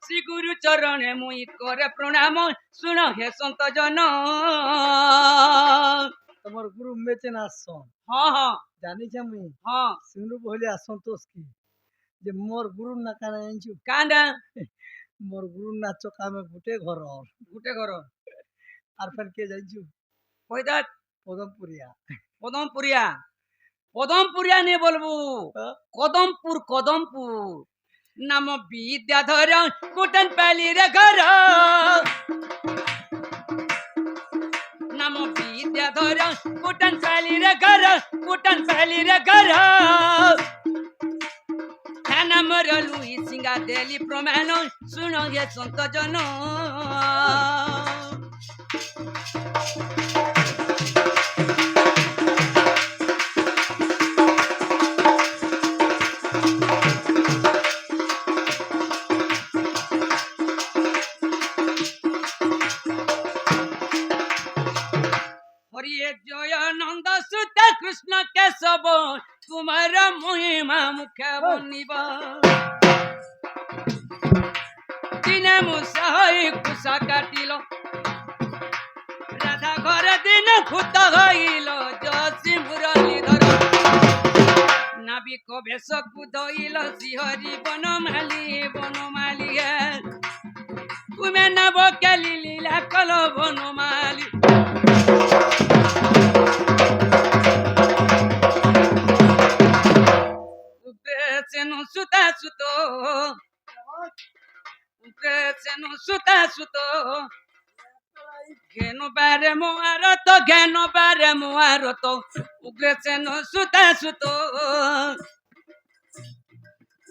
শ্রী গুরু চরণে মুই করে প্রণাম শুন হে সন্ত জন। তোমার গুরু মেচেন আসন হ্যাঁ হ্যাঁ জানিছ আমি হ্যাঁ সিন্ধু বহলে আসন্তোষ কি যে মোর গুরু না কানা জানছু কান্দা মোর গুরু না চকামে গুটে ঘর গুটে ঘর আর ফের কে জানছু কইদা পদমপুরিয়া পদমপুরিয়া পদমপুরিয়া নিয়ে বলবো কদমপুর কদমপুর নাম বিদ্যাধর কুটন পালি রে ঘর নাম বিদ্যাধর কুটন পালি রে ঘর কুটন পালি রে ঘর নামর লুই সিঙ্গা দেলি প্রমাণ শুণ হে সন্ত জন। হরিয়ে জয় নন্দ সুত কৃষ্ণ কেশব তোমার মহিমা মুখে বনিব দিনে মুসাই কুসা কাটিল রাধা ঘরে দিন ভূত হইল যশি মুরলীধর নাবিক বেশকু ধইল শ্রীহরি বনমালী তুমি নব কেলি লীলা কল বনমালী সুতা সুত সুতা সুত জ্ঞান বারে মোয়ারত জ্ঞান বারে মোয়ারত উগ্রেছেন সুতা সুত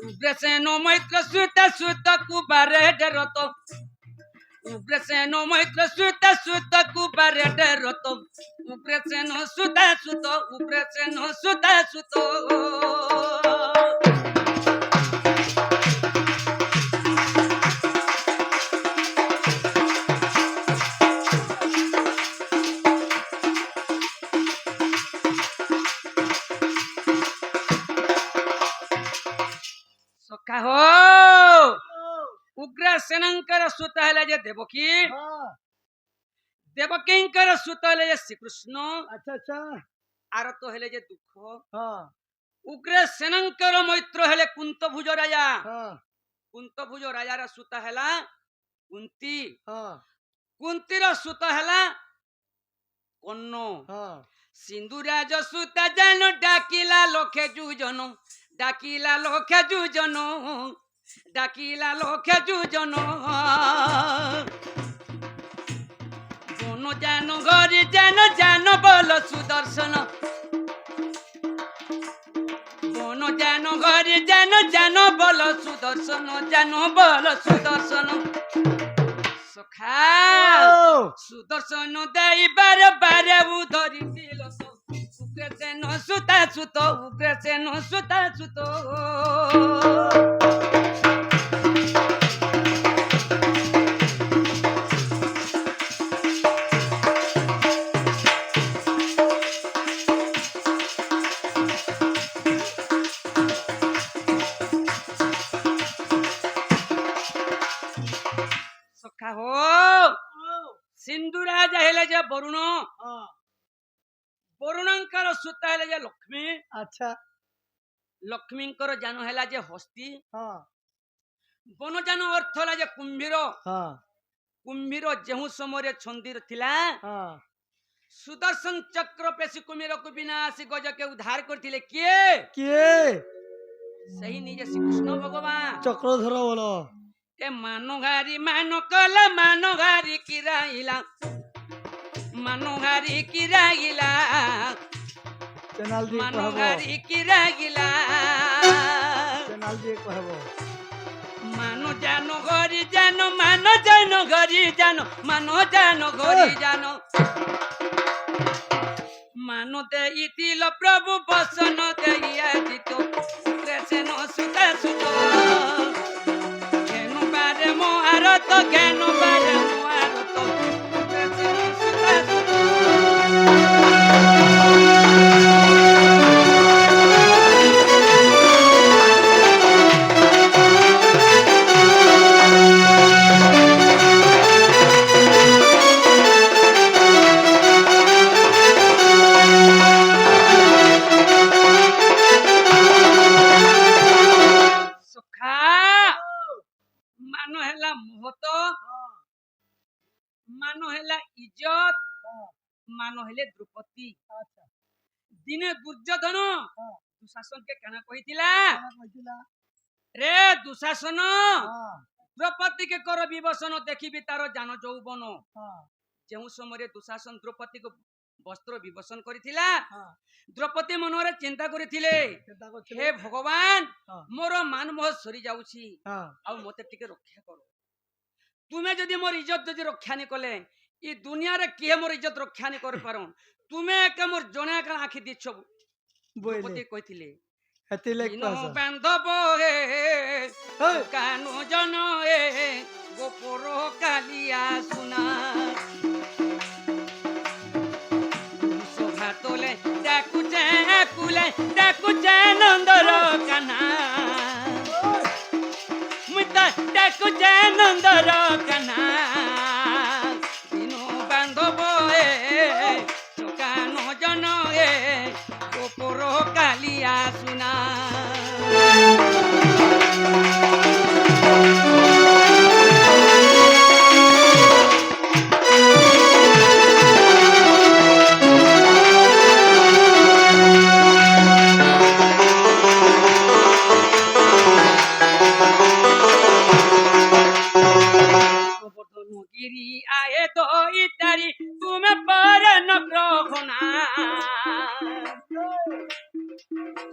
উগ্রেছেন মৈত্র সুতা সুত কুবারে রত উগ্রেছেন মৈত্র সুতা সুত কুবারে রত উগ্রেছেন সুতা সুত উগ্রেছেন সুতা সুত उग्रसेनंकर सुत हेले जे देवकी देवकींकर सुत हेले जे श्रीकृष्ण अच्छा अच्छा आर तो हेले जे दुख हाँ उग्रसेनंकर मैत्र हेले कुंतभुज राजा हाँ कुंतभुज राजा रा सुत हेला कुंती हाँ कुंती रा सुत हेला कन्न हाँ सिंधुराज सुत जन डाकिला लोके जुजन डाकिला लोके जुजन ডাকিলা লোকে যুজন বন যেন ঘরি যেন যেন বল সুদর্শন বন যেন ঘরি যেন যেন বল সুদর্শন যেন বল সুদর্শন সখা সুদর্শন দেই বারে বারে উধরি দিল উগ্রসেন সুতা সুত উগ্রসেন সুতা সুত सिंधुराज हेले जे वरुण वरुणंकर सुत हेले जे लक्ष्मी अच्छा लक्ष्मींकर जान हेला जे हस्ती हाँ बन जान अर्थ होला जे कुंभीर हाँ कुंभीर जेहू समय छंदीर थिला हाँ सुदर्शन चक्र पेशी कुंभीर को विनाशी गज के उद्धार करथिले के सही निजे श्री कृष्ण भगवान चक्रधर बोलो ए मानोहारी मानो कल मानोहारी किराइला मानोहारी किराइला चैनल जी मानोहारी किराइला चैनल जी कहबो मानो जानो घरी जानो मानो जानो घरी जानो मानो जानो घरी जानो मानो दे इतिल प्रभु बसन देइया जितो कृष्ण सुता सुतो ज्ञान बारे मोहारत ज्ञान बारे मोहारत कृष्ण सुता सुतो ହେଲା ମହତ, ହଁ ମାନ ହେଲା ଇଜ୍ଜତ, ହଁ ମାନ ହେଲେ ଦ୍ରୌପଦୀ। ଆଚ୍ଛା ଦିନେ ଦୁର୍ଯ୍ୟୋଧନ ହଁ ଦୁଶାସନকে କାଣା କହିଥିଲା, କଣ କହିଥିଲା ରେ ଦୁଶାସନ ହଁ ଦ୍ରୌପଦୀকে କର ବିଭୀଷଣ ଦେଖିବି ତାର ଜାନ ଯୌବନ। ହଁ ଯେଉଁ ସମୟରେ ଦୁଶାସନ ଦ୍ରୌପଦୀକୁ ବସ୍ତ୍ର ବିଭୂଷଣ କରିଥିଲା, ହଁ ଦ୍ରୌପଦୀ ମନରେ ଚିନ୍ତା କରିଥିଲେ, ଚିନ୍ତା ହେ କରୁଥିଲେ ଭଗବାନ ହଁ ମୋର ମାନ ମୋହ ସରି ଯାଉଛି, ହଁ ଆଉ ମତେ ଟିକେ ରକ୍ଷା କର। ତୁମେ ଯଦି ମୋର ଇଜ୍ଜତ ଯଦି ରକ୍ଷା ନି କଲେ, ଇ ଦୁନିଆରେ କିଏ ମୋର ଇଜ୍ଜତ ରକ୍ଷା ନି କରିପାର, ତୁମେ ଏକା ମୋର ଜଣେ ଏକା ଆଖି ଦିଛ। ବୋଇଲେ ଦ୍ରୌପଦୀ କହିଥିଲେ, ହେତିଲେ ଦିନ କସ ବାନ୍ଧବ ହେଇ କାନୁ ଜନ ଗୋପର କାଲିଆ ସୁନା ଶୋଭା তোলে ডাকুছে নন্দর কানা মুতা ডাকুছে নন্দর কানা দিনু বান্ধব চোকানো জন গোপর কালিয়া সুনা। গিরি আয়ে তো ইতারি তুমি পরন গ্রহণা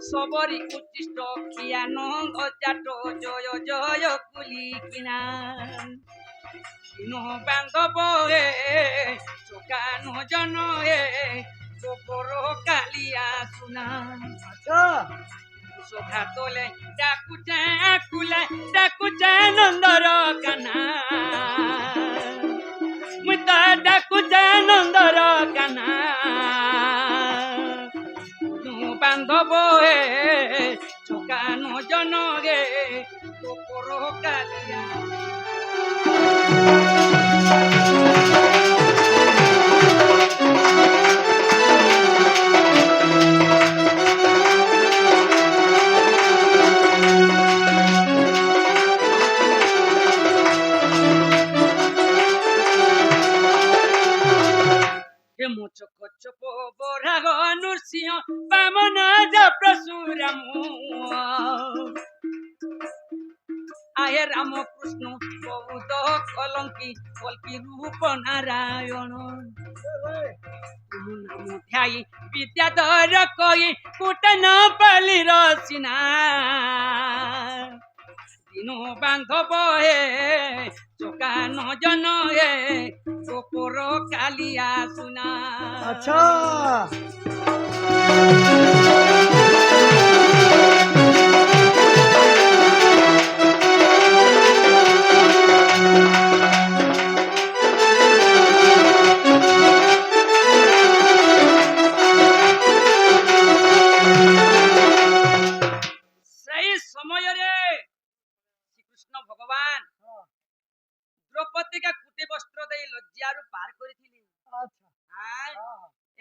সবরি উচ্ছিষ্ট খিয়ানন্দ জাত জয় জয় কুলি কিনা দিন বান্ধব চোকানো জন গোপর কালিয়া সুনা আচ্ছা শোভা তোলে ডাকুছে নন্দর কানা মুতা ডাকুছে নন্দর কানা বান্ধব চোকানো জন গোপর কালিয়া। চপ বরাগ নৃসিংহ বামন প্রসুরাম আয়ে রামকৃষ্ণ বৌদ্ধ কলঙ্কি কল্কি রূপ নারায়ণ নাম ধ্যায়ী বিদ্যাধর কই কুটন পালির সিনা দিনু বান্ধব চোকানো জন গোপর কালিয়া সুনা। আচ্ছা সেই সমୟରେ শ্রীকৃষ্ণ ভগবান দ্রৌপদীকে কুটি বস্ত্র দেই লজ্জারু পার করেছিলেন। আচ্ছা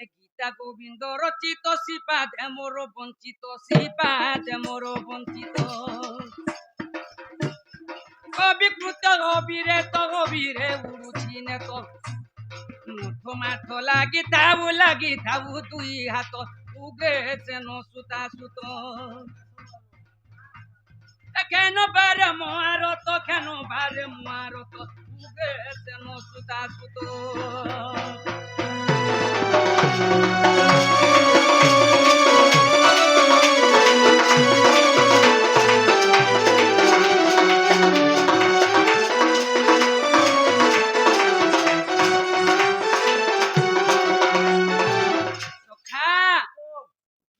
এ গীতা গোবিন্দ রচিত শ্রীপাদে মোর বঞ্চিত শ্রীপাদে মোর বঞ্চিত অবিকৃত অবিরেত অবিরে উড়ুছি নেত মাথ লাগি থাবু দুই হাত উগেছে নসুতা সুত কেন বারে মারত কেন বারে মারত উগেছে নসুতা সুত।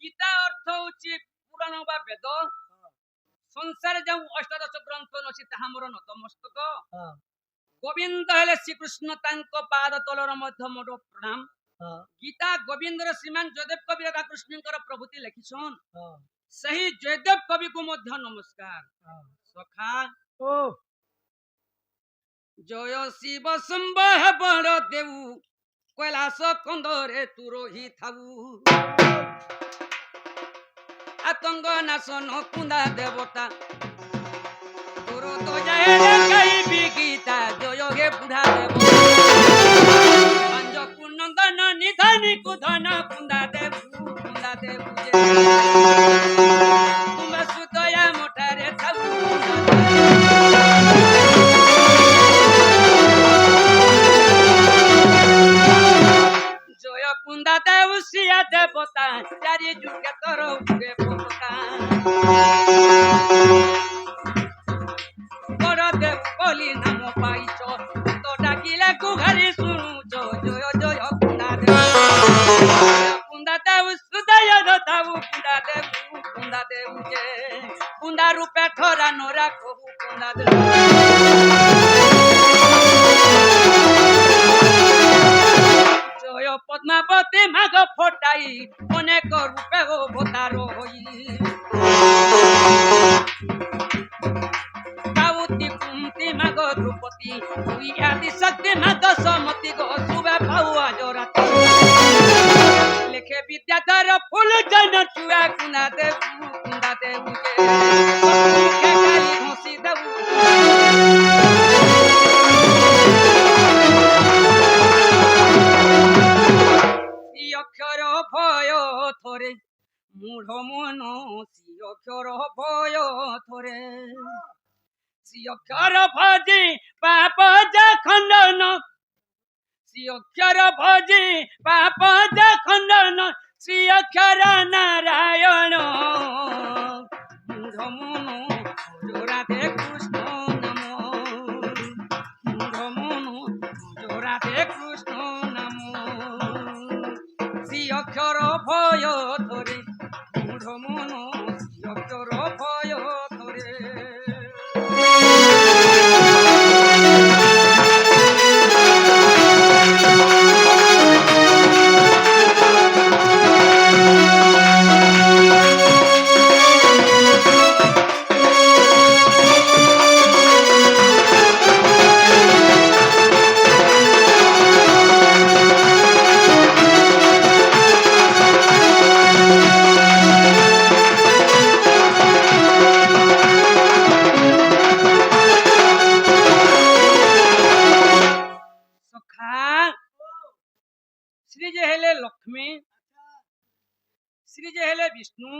গীতা অর্থ হচ্ছে পুরাণ বা বেদ, সংসারে ଯେଉଁ ଅଷ୍ଟାଦଶ ଗ୍ରନ୍ଥ ଅଛି ତାହା ମୋର ନତମସ୍ତକ। ହଁ ଗୋବିନ୍ଦ ହେଲେ ଶ୍ରୀକୃଷ୍ଣ, ତାଙ୍କ ପାଦ ତଳର ମଧ୍ୟ ମୋର ପ୍ରଣାମ। ହଁ ଗୀତା ଗୋବିନ୍ଦର ଶ୍ରୀମାନ ଜୟଦେବ କବି ରାଧାକୃଷ୍ଣଙ୍କର ପ୍ରଭୃତି ଲେଖିଛନ୍, ହଁ ସେହି ଜୟଦେବ କବିକୁ ମଧ୍ୟ ନମସ୍କାର। ହଁ ସଖା ଓ ଜୟ ଶିବ ଶମ୍ଭ ବଳ ଦେଉ কৈলাସ କନ୍ଦରେ ତୁ ରହିଥାଉ আতঙ্গ নাশন কুন্দা দেবতা তোর তো যায় গাইবি বুড়া দেব পাঞ্জকু নন্দন নিধনি কুধন কুন্দা দেব বুঝে তুমি সুদয়া মোটারে থাকু জয় কুন্দা দেব সিয়া দেবতা চারি যুগে তোর উপরে পতা বড় দেব বলি নাম পাইছ তো ডাকিলে কুঘারি শুনুছ জয় জয় কুন্দা দেব সুদয় দাবু কুন্দা দেব যে কুন্দা রূপে ঠরা নোরা কহু কুন্দা দেব জয় পদ্মাবতী মাঘ ফটাই অনেক রূপে অবতার হই কাউতি কুন্তি মাগ দ্রৌপদী দুই আদি শক্তি মাগ সমতি গো সুবে পাওয়া জরাতি লেখে বিদ্যাধর ফুল জন চুয়া কুন্দা দেব যে মুখে গালি ঘষি দেব অক্ষর ভয় থরে মূঢ় মন অক্ষর ভয় থরে অক্ষর ভজি পাপ যা খণ্ডন অক্ষর ভজি পাপ যা খণ্ডন শ্রী অক্ষর নারায়ণ মূঢ় মন রাধে কৃষ্ণ নাম মূঢ় মন রাধে কৃষ্ণ নাম শ্রী অক্ষর ভয় ধরে মূঢ় মন শ্রী অক্ষর ভয় ধরে শ্রী যে হেলে লক্ষ্মী শ্রী যে হেলে বিষ্ণু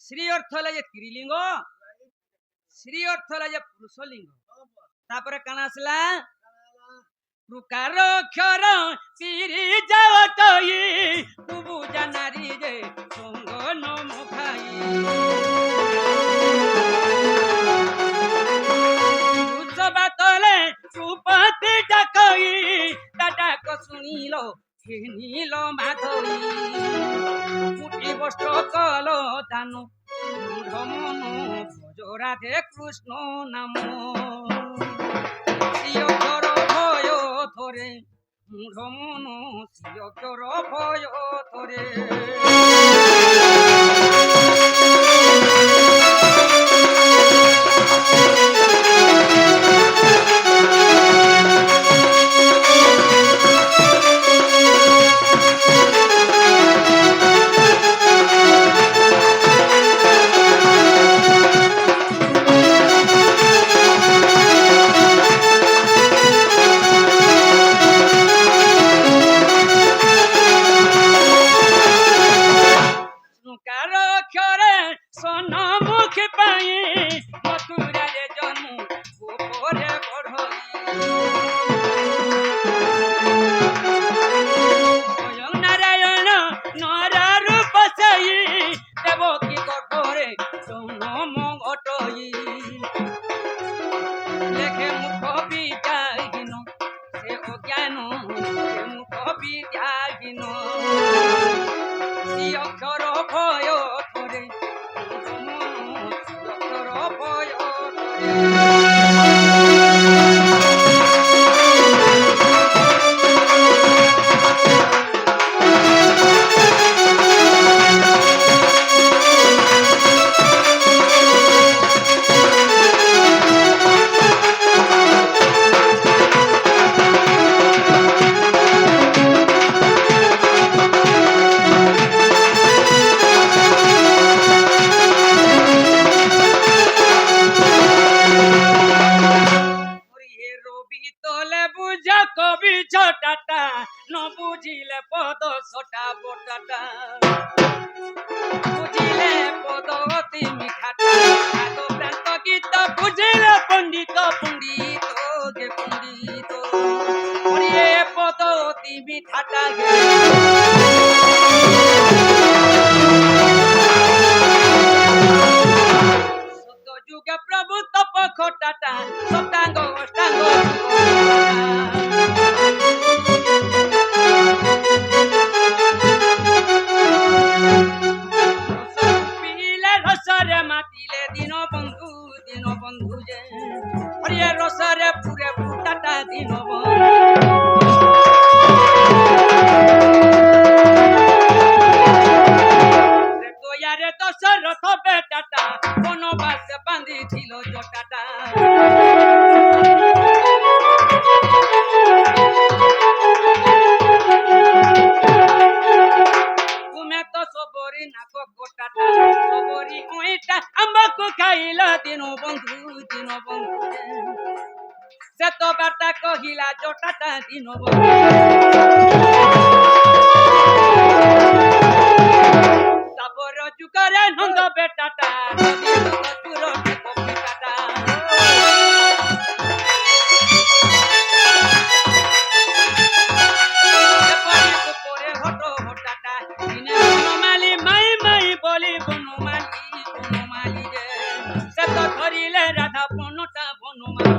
শ্রী অর্থ হলে যে ত্রিলিঙ্গ শ্রী অর্থ হলে যে পুরুষ লিঙ্গ তারপরে কানা আসলা প্রকার অক্ষর শ্রী যাওয়াতই কুবু জানারি যে সঙ্গ নম খাই তলে সুপতি ডাকই তা ডাক শুনিল নীল মাধবী কুটি বস্ত্র কল দান মন ভজ রাধে কৃষ্ণ নাম শ্রীঅক্ষর ভয় ধরে মূঢ় মন শ্রীঅক্ষর ভয় ধরে কবি ছটাটা ন বুঝিলে পদ ছটা বটাটা বুঝিলে পদ অতি মিঠাটা আদো প্রান্ত গীত বুঝিলে পণ্ডিত পণ্ডিত গে পণ্ডিত ওরে পদ অতি মিঠাটা গে সত্য যুগে প্রভু তপ খটাটা সপ্তাঙ্গ অষ্টাঙ্গ পিলে রসরে মাতিলে দিন বন্ধু যে হরিয়ে রসরে পুরে ফুটাটা দিন তোয়ারে দশরথ বেটাটা বনবাসে বাঁধিছিল জটাটা তুমি তো সবরি নাক গোটাটা সবরি ওইটা আমাকে খাইলা দিন বন্ধু সে তো বার্তা কহিলা জটাটা দিন বন্ধু তাপর যুগরে নন্দ বেটাটা নদী চুর কপিটাটা পরে হট হটাটা দিনে বনমালি মাই বলি বনমালি যে সে তো ধরিলে রাধা বনটা বনমালি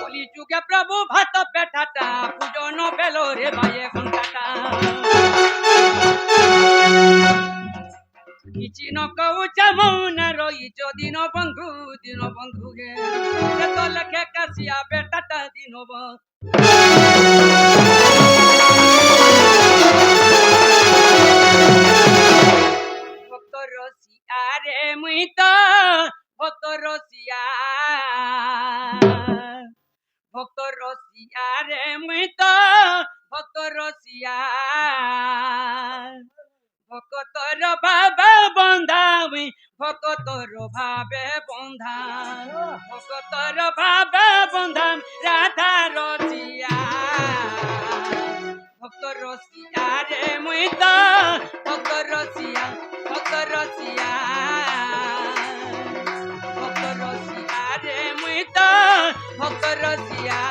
বলি যুগে প্রভু ভাত পেটাটা পূজন বেলো রে ভাইয়ে ঘন্টাটা କିଛି ନ କହୁଛ ମୌନ ରହିଛ ଦିନ ବନ୍ଧୁ गे ସେ ତ ଲେଖେ କାଶିଆ ବେଟାଟା ଦିନ ଭକ୍ତ ରସିଆ ରେ ମୁଇଁ ତ ଭକ୍ତ ରସିଆ ରେ ମୁଇଁ ତ ଭକ୍ତ ରସିଆ ভকতর ভাবে বন্ধা ভকতর ভাবে বন্ধা ভকতর ভাবে বন্ধা রাধা রসিয়া ভক্ত রসিয়া রে মুই তো ভক্ত রসিয়া রে মুই তো ভক্ত রসিয়া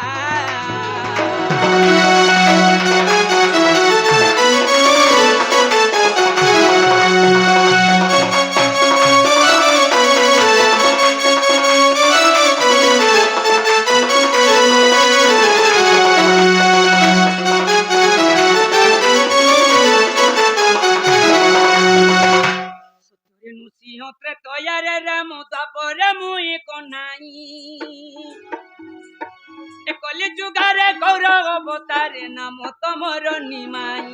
তয়ারে রাম তাপরে মুই কনাই কলি যুগারে গৌরব অবতারে নাম তমর নিমাই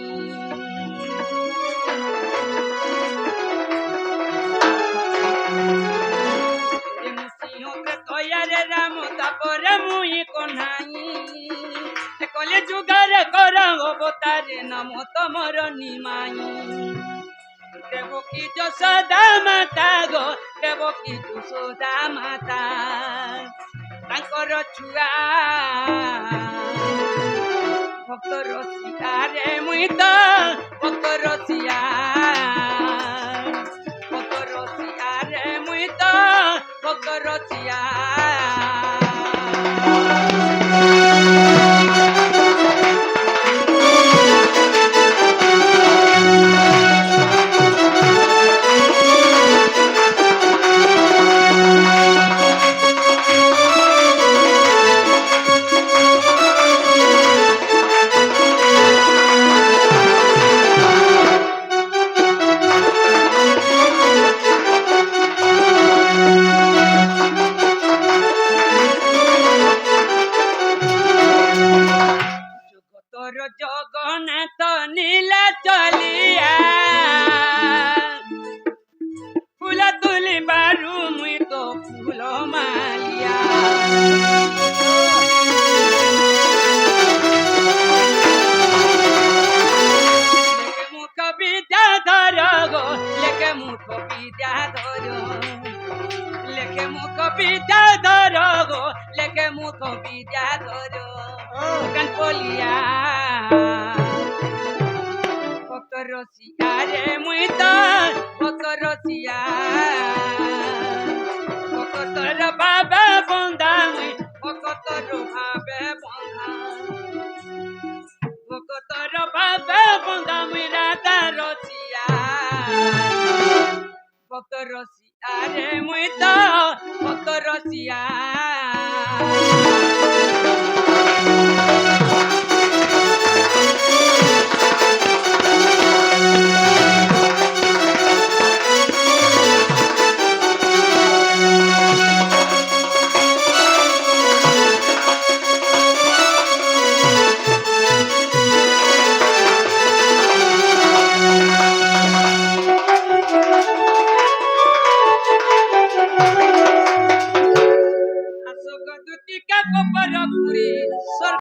তয়ারে রাম তাপরে মুই কনাই কলি যুগারে গৌরব অবতারে নাম তমর নিমাই দেবকী যশোদা মাতা গো দেবকী যশোদা মাতা তাঙ্কর ছুয়া ভক্ত রসিয়া রে মুই তো ভক্ত রসিয়া রে মুই তো ভক্ত রসিয়া জগন্নাথ নীলা চলিয়া ফুল তুলি বারু মুই তো ফুল মালিয়া মুখ বিদ্যা ধর গো লেখে মুখ বিদ্যা ধর লেখে মুখ বিদ্যাধর গো লেখে মুখ বিদ্যাধর গান বলিয়া ভক্ত রসিয়া রে মুই তো ভক্ত রসিয়া ভক্তর ভাবে বন্ধা মুই ভক্তর ভাবে বন্ধা ভক্তর ভাবে বন্ধা মুই রাধা রসিয়া ভক্ত রসিয়া রে মুই তো ভক্ত রসিয়া আসো গদুতিকা গোপরপুরি